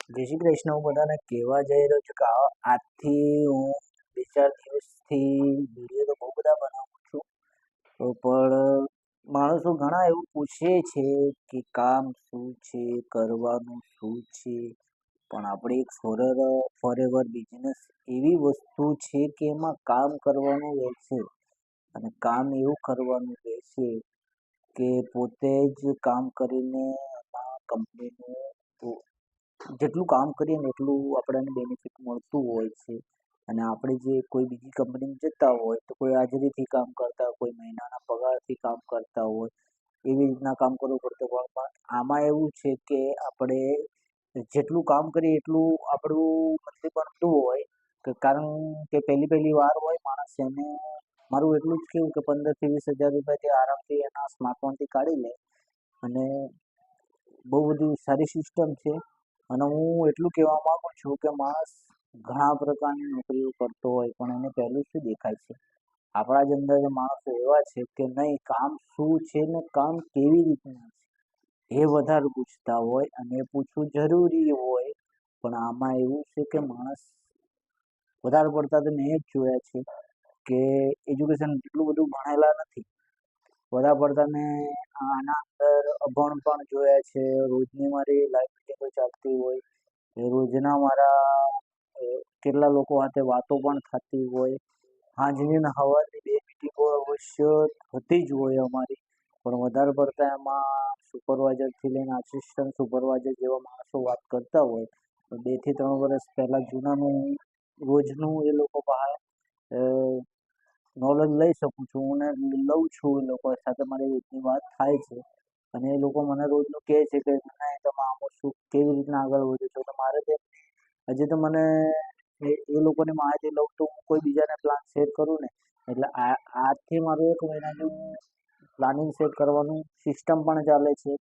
જય શ્રી કૃષ્ણ. હું બધાને કહેવા જઈ રહ્યો છું કે આજથી હું 2-4 દિવસથી વિડીયો તો બહુ બધા બનાવું છું. પણ માણસો ઘણા એવું પૂછે છે કે કામ શું છે, કરવાનું શું છે. પણ આપણે એક ફોરેવર બિઝનેસ એવી વસ્તુ છે કે એમાં કામ કરવાનું રહેશે અને કામ એવું કરવાનું રહેશે કે પોતે જ કામ કરીને એમાં કંપનીનું જેટલું કામ કરીએ ને એટલું આપણને બેનિફિટ મળતું હોય છે. અને આપણે જે કોઈ બીજી કંપનીમાં જતા હોય તો કોઈ હાજરીથી કામ કરતા હોય, કોઈ મહિનાના પગારથી કામ કરતા હોય, એવી રીતના કામ કરવું પડતું હોય. પણ આમાં એવું છે કે આપણે જેટલું કામ કરીએ એટલું આપણું મંથલી બનતું હોય કે કારણ કે પહેલી વાર હોય માણસ એને મારું એટલું જ કેવું કે 15,000 થી 20,000 રૂપિયા જે આરામથી એના સ્માર્ટફોનથી કાઢી લે અને બહુ બધી સારી સિસ્ટમ છે. અને હું એટલું કહેવા માંગુ છું કે માણસ ઘણા પ્રકારની નોકરીઓ કરતો હોય પણ એને પહેલું શું દેખાય છે, આપણા જ અંદર માણસો એવા છે કે નહીં કામ શું છે ને કામ કેવી રીતના છે એ વધારે પૂછતા હોય અને એ પૂછવું જરૂરી હોય. પણ આમાં એવું છે કે માણસ વધારે પડતા તો મેં જ જોયા છે કે એજ્યુકેશન એટલું બધું ભણેલા નથી. વધારે પડતા મેં આના અંદર અભણ પણ જોયા છે. રોજની મારી લાઈફ મિટિંગો ચાલતી હોય એ રોજના મારા કેટલા લોકો સાથે વાતો પણ થતી હોય. સાંજની ને સવારની 2 મિટિંગો અવશ્ય થતી જ હોય અમારી. પણ વધારે પડતા એમાં સુપરવાઇઝરથી લઈને આસિસ્ટન્ટ સુપરવાઇઝર જેવા માણસો વાત કરતા હોય તો 2 થી 3 વર્ષ પહેલાં જૂનાનું રોજનું એ લોકો પાસે નોલેજ લઈ શકું છું અને લઉં છું. એ લોકો સાથે મારી રીતની વાત થાય છે અને એ લોકો મને રોજનું કહે છે કે નહીં તમે આમાં શું કેવી રીતના આગળ વધો છો. તો મારે તો હજી તો મને એ લોકોની માહિતી લઉં તો હું કોઈ બીજાને પ્લાન શેર કરું ને એટલે આજથી મારું 1 મહિના જેવું પ્લાનિંગ સેટ કરવાનું સિસ્ટમ પણ ચાલે છે.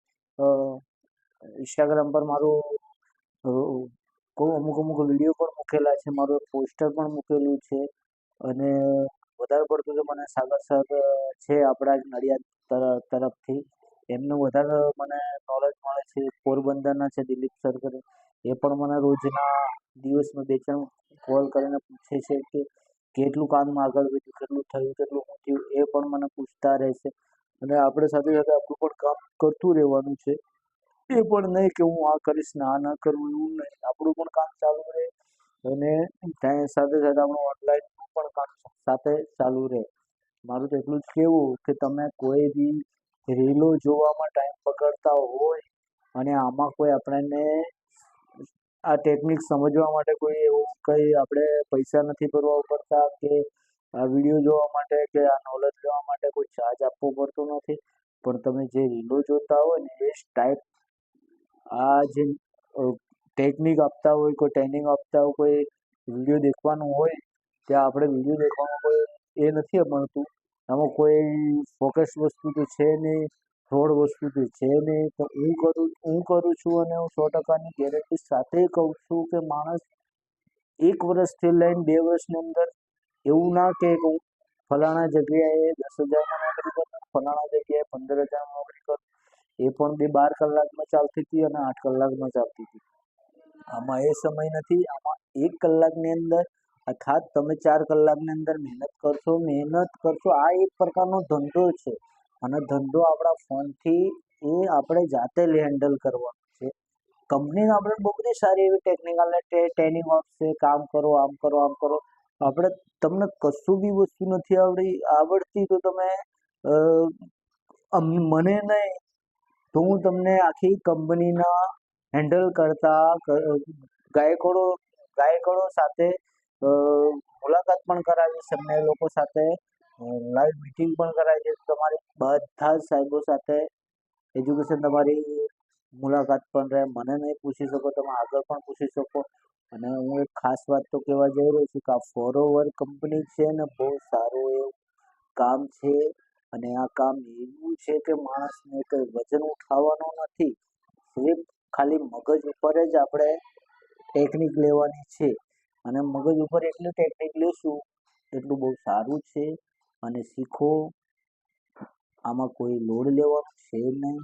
ઇન્સ્ટાગ્રામ પર મારું અમુક વિડીયો પણ મૂકેલા છે, મારું પોસ્ટર પણ મૂકેલું છે. અને વધારે પડતું તો મને સાગર સર છે આપણા જ નડિયાદ તરફથી એમનું વધારે મને નોલેજ મળે છે. પોરબંદરના છે દિલીપ સર કરીને એ પણ મને રોજના દિવસમાં 2-4 કોલ કરીને પૂછે છે કે કેટલું કામ આગળ વધ્યું, કેટલું થયું, કેટલું શું થયું એ પણ મને પૂછતા રહે છે. અને આપણે સાથે સાથે આપણું પણ કામ કરતું રહેવાનું છે. એ પણ નહીં કે હું આ કરીશ ને આ ના કરું એવું નહીં, આપણું પણ કામ ચાલુ રહે અને ત્યાં સાથે સાથે આપણું ઓનલાઈનનું પણ કામ સાથે ચાલુ રહે. મારું તો એટલું જ કહેવું કે તમે કોઈ બી રીલો જોવામાં ટાઈમ બગાડતા હોય અને આમાં કોઈ આપણને આ ટેકનિક સમજવા માટે કોઈ એવું કંઈ આપણે પૈસા નથી ભરવા પડતા કે આ વિડીયો જોવા માટે કે આ નોલેજ લેવા માટે કોઈ ચાર્જ આપવો પડતો નથી. પણ તમે જે રીલો જોતા હોય ને એ જ ટાઈપ આ જે ટેકનિક આપતા હોય, કોઈ ટ્રેનિંગ આપતા હોય, કોઈ વિડીયો દેખવાનું હોય ત્યાં આપણે વિડીયો દેખવામાં કોઈ એ નથી મળતું. આમાં કોઈ ફોકસ વસ્તુ તો છે નહીં, ફ્રોડ વસ્તુ તો છે નહીં. તો હું કરું છું અને હું 100%ની ગેરંટી સાથે કહું છું કે માણસ 1 વર્ષથી લઈને 2 વર્ષની અંદર એવું ના કહે કે હું ફલાણા જગ્યાએ 10,000માં નોકરી કરું, ફલાણા જગ્યાએ 15,000માં નોકરી કરું. એ પણ 12 કલાકમાં ચાલતી હતી અને 8 કલાકમાં ચાલતી હતી. આમાં એ સમય નથી. આમાં 1 કલાકની અંદર અર્થાત તમે 4 કલાકની અંદર મહેનત કરશો. આ એક પ્રકારનો ધંધો છે અને ધંધો આપણા ફોનથી એ આપણે જાતે જ હેન્ડલ કરવાનો છે. કંપની આપણે બહુ બધી સારી એવી ટેકનિકલ ટ્રેનિંગ આપશે, કામ કરો, આમ કરો, આમ કરો. આપણે તમને કશું બી વસ્તુ નથી આવડતી તો તમે મને નહીં તો હું તમને આખી કંપનીના હેન્ડલ કરતા ગાયકોડો સાથે મુલાકાત પણ કરાવીશ. એમને લોકો સાથે લાઈવ મીટિંગ પણ કરાવી દઈશ. તમારી બધા જ સાહેબો સાથે એજ્યુકેશન તમારી મુલાકાત પણ રહે. મને નહીં પૂછી શકો તમે આગળ પણ પૂછી શકો. અને હું એક ખાસ વાત તો કહેવા જઈ રહ્યો છું કે આ ફોરએવર કંપની છે ને બહુ સારું એવું કામ છે. અને આ કામ એવું છે કે માણસને કંઈ વજન ઉઠાવવાનું નથી, સિર્ફ ખાલી મગજ ઉપર જ આપણે ટેકનિક લેવાની છે. અને મગજ ઉપર એટલી ટેકનિક લેશું એટલું બહુ સારું છે. અને શીખો, આમાં કોઈ લોડ લેવાનું છે નહીં,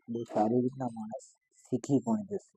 બહુ સારી રીતના માણસ શીખી પણ જશે.